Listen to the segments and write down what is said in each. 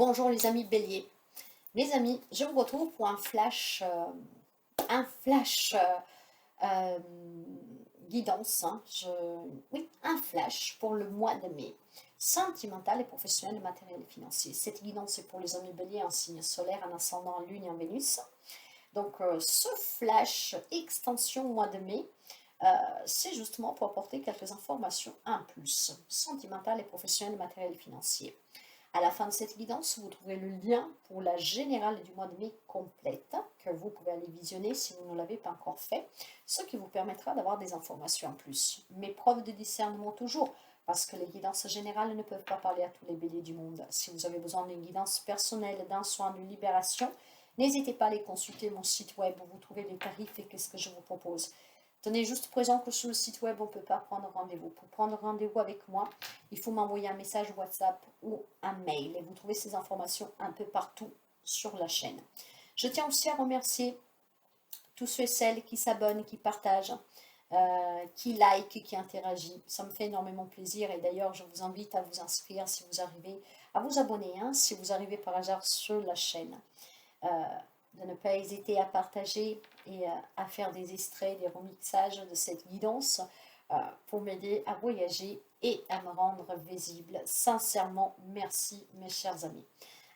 Bonjour les amis béliers. Les amis, je vous retrouve pour un flash guidance. Oui, un flash pour le mois de mai. Sentimental et professionnel, matériel et financier. Cette guidance est pour les amis béliers en signe solaire, en ascendant en lune et en Vénus. Donc ce flash extension mois de mai, c'est justement pour apporter quelques informations en plus. Sentimental et professionnel, matériel et financier. À la fin de cette guidance, vous trouverez le lien pour la générale du mois de mai complète, que vous pouvez aller visionner si vous ne l'avez pas encore fait, ce qui vous permettra d'avoir des informations en plus. Mes preuves de discernement toujours, parce que les guidances générales ne peuvent pas parler à tous les béliers du monde. Si vous avez besoin d'une guidance personnelle, d'un soin, d'une libération, n'hésitez pas à aller consulter mon site web où vous trouvez les tarifs et qu'est-ce que je vous propose. Tenez juste présent que sur le site web, on ne peut pas prendre rendez-vous. Pour prendre rendez-vous avec moi, il faut m'envoyer un message WhatsApp ou un mail. Et vous trouvez ces informations un peu partout sur la chaîne. Je tiens aussi à remercier tous ceux et celles qui s'abonnent, qui partagent, qui like, qui interagissent. Ça me fait énormément plaisir. Et d'ailleurs, je vous invite à vous inscrire si vous arrivez, à vous abonner, si vous arrivez par hasard sur la chaîne. De ne pas hésiter à partager et à faire des extraits, des remixages de cette guidance pour m'aider à voyager et à me rendre visible. Sincèrement, merci mes chers amis.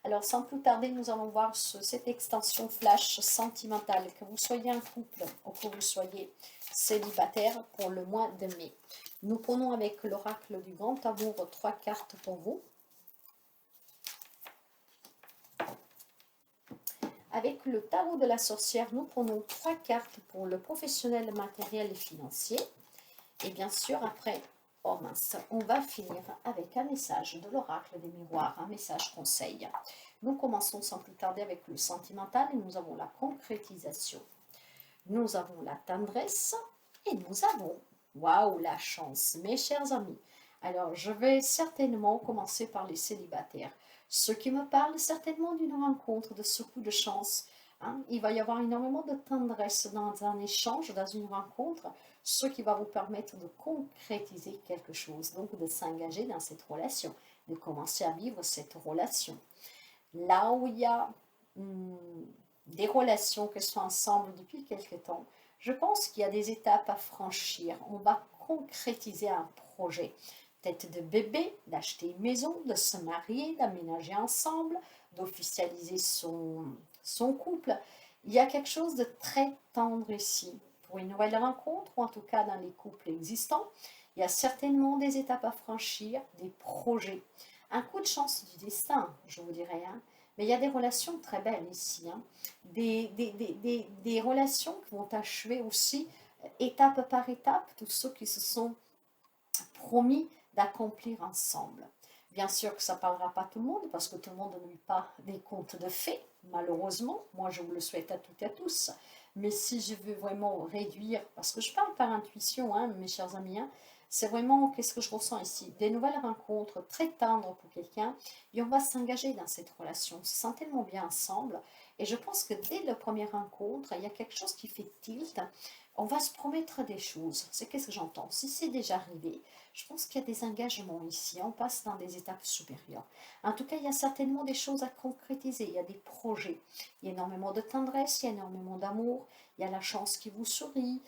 Alors sans plus tarder, nous allons voir cette extension flash sentimentale, que vous soyez un couple ou que vous soyez célibataire pour le mois de mai. Nous prenons avec l'oracle du grand amour 3 cartes pour vous. Avec le tarot de la sorcière, nous prenons 3 cartes pour le professionnel, matériel et financier. Et bien sûr, après, oh mince, on va finir avec un message de l'oracle des miroirs, un message conseil. Nous commençons sans plus tarder avec le sentimental et nous avons la concrétisation. Nous avons la tendresse et nous avons, waouh, la chance, mes chers amis. Alors, je vais certainement commencer par les célibataires. Ceux qui me parlent certainement d'une rencontre, de ce coup de chance. Il va y avoir énormément de tendresse dans un échange, dans une rencontre, ce qui va vous permettre de concrétiser quelque chose, donc de s'engager dans cette relation, de commencer à vivre cette relation. Là où il y a des relations qui sont ensemble depuis quelque temps, je pense qu'il y a des étapes à franchir. On va concrétiser un projet. Peut-être de bébé, d'acheter une maison, de se marier, d'aménager ensemble, d'officialiser son couple. Il y a quelque chose de très tendre ici. Pour une nouvelle rencontre, ou en tout cas dans les couples existants, il y a certainement des étapes à franchir, des projets. Un coup de chance du destin, je vous dirais. Mais il y a des relations très belles ici. Des relations qui vont achever aussi, étape par étape, tous ceux qui se sont promis d'accomplir ensemble. Bien sûr que ça ne parlera pas à tout le monde, parce que tout le monde ne vit pas des contes de fées, malheureusement. Moi, je vous le souhaite à toutes et à tous. Mais si je veux vraiment réduire, parce que je parle par intuition, mes chers amis, c'est vraiment qu'est-ce que je ressens ici. Des nouvelles rencontres très tendres pour quelqu'un, et on va s'engager dans cette relation. On se sent tellement bien ensemble. Et je pense que dès la première rencontre, il y a quelque chose qui fait tilt. On va se promettre des choses. C'est qu'est-ce que j'entends. Si c'est déjà arrivé, je pense qu'il y a des engagements ici. On passe dans des étapes supérieures. En tout cas, il y a certainement des choses à concrétiser. Il y a des projets. Il y a énormément de tendresse, il y a énormément d'amour. Il y a la chance qui vous sourit.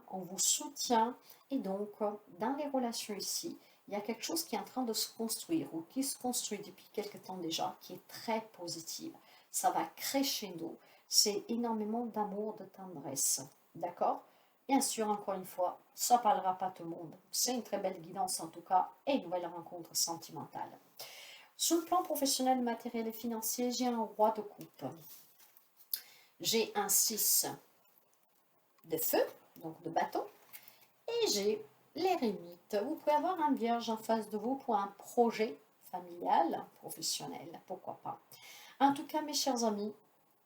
On vous soutient. Et donc, dans les relations ici, il y a quelque chose qui est en train de se construire ou qui se construit depuis quelque temps déjà, qui est très positive. Ça va crescendo. C'est énormément d'amour, de tendresse. D'accord? Bien sûr, encore une fois, ça ne parlera pas à tout le monde. C'est une très belle guidance en tout cas et une nouvelle rencontre sentimentale. Sur le plan professionnel, matériel et financier, j'ai un roi de coupe. J'ai un 6 de feu, donc de bâton. Et j'ai l'ermite. Vous pouvez avoir un vierge en face de vous pour un projet familial, professionnel, pourquoi pas. En tout cas, mes chers amis,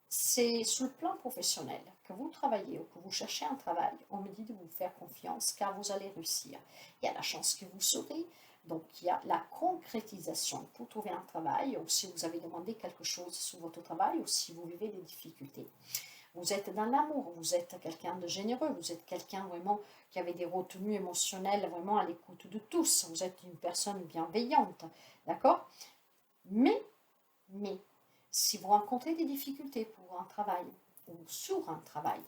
c'est sur le plan professionnel que vous travaillez ou que vous cherchez un travail, on me dit de vous faire confiance car vous allez réussir. Il y a la chance qui vous sourit, donc il y a la concrétisation pour trouver un travail ou si vous avez demandé quelque chose sur votre travail ou si vous vivez des difficultés. Vous êtes dans l'amour, vous êtes quelqu'un de généreux, vous êtes quelqu'un vraiment qui avait des retenues émotionnelles vraiment à l'écoute de tous, vous êtes une personne bienveillante, d'accord? Mais Mais si vous rencontrez des difficultés pour un travail ou sur un travail,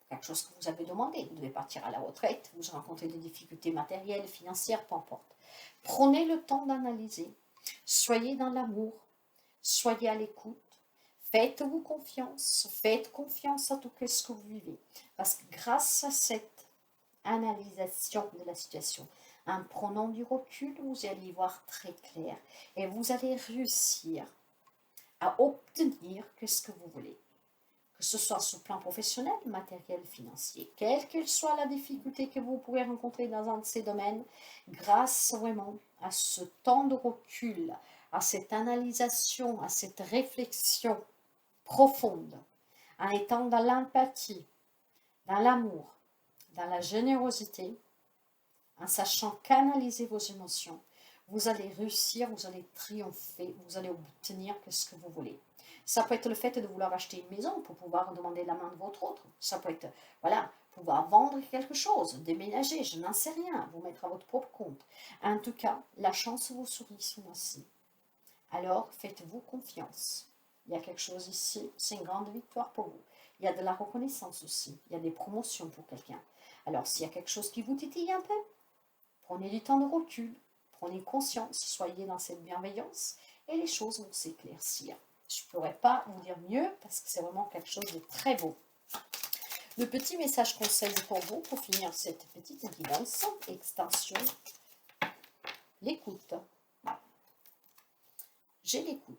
quelque chose que vous avez demandé, vous devez partir à la retraite, vous rencontrez des difficultés matérielles, financières, peu importe. Prenez le temps d'analyser. Soyez dans l'amour, soyez à l'écoute. Faites-vous confiance, faites confiance à tout ce que vous vivez. Parce que grâce à cette analysation de la situation, en prenant du recul, vous allez y voir très clair et vous allez réussir à obtenir ce que vous voulez. Que ce soit sur le plan professionnel, matériel, financier, quelle que soit la difficulté que vous pouvez rencontrer dans un de ces domaines, grâce vraiment à ce temps de recul, à cette analysation, à cette réflexion profonde, en étant dans l'empathie, dans l'amour, dans la générosité, en sachant canaliser vos émotions, vous allez réussir, vous allez triompher, vous allez obtenir ce que vous voulez. Ça peut être le fait de vouloir acheter une maison pour pouvoir demander la main de votre autre. Ça peut être, voilà, pouvoir vendre quelque chose, déménager, je n'en sais rien, vous mettre à votre propre compte. En tout cas, la chance vous sourit ce mois-ci. Alors, faites-vous confiance. Il y a quelque chose ici, c'est une grande victoire pour vous. Il y a de la reconnaissance aussi, il y a des promotions pour quelqu'un. Alors, s'il y a quelque chose qui vous titille un peu, prenez du temps de recul, prenez conscience, soyez dans cette bienveillance et les choses vont s'éclaircir. Je ne pourrais pas vous dire mieux parce que c'est vraiment quelque chose de très beau. Le petit message conseil pour vous, pour finir cette petite guidance, extension, l'écoute. J'ai l'écoute.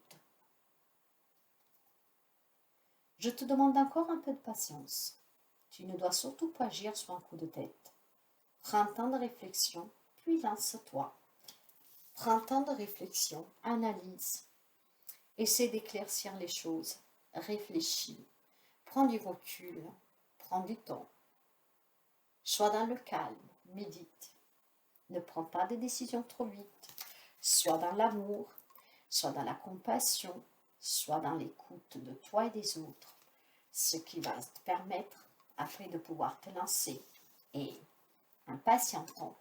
Je te demande encore un peu de patience. Tu ne dois surtout pas agir sur un coup de tête. Prends un temps de réflexion, puis lance-toi. Prends un temps de réflexion, analyse. Essaie d'éclaircir les choses. Réfléchis. Prends du recul. Prends du temps. Sois dans le calme. Médite. Ne prends pas de décisions trop vite. Sois dans l'amour. Sois dans la compassion. Sois dans l'écoute de toi et des autres. Ce qui va te permettre après de pouvoir te lancer. Et en patientant,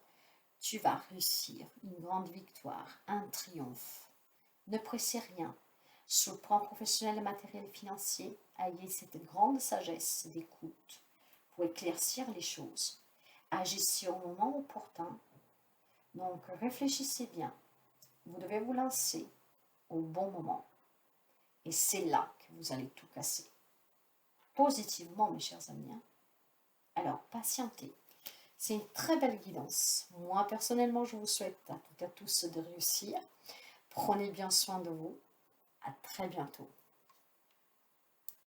tu vas réussir une grande victoire, un triomphe. Ne pressez rien. Sur le plan professionnel, matériel et financier, ayez cette grande sagesse d'écoute pour éclaircir les choses. Agissez au moment opportun. Donc réfléchissez bien. Vous devez vous lancer au bon moment. Et c'est là que vous allez tout casser. Positivement, mes chers amis. Alors, patientez. C'est une très belle guidance. Moi, personnellement, je vous souhaite à toutes et à tous de réussir. Prenez bien soin de vous. À très bientôt.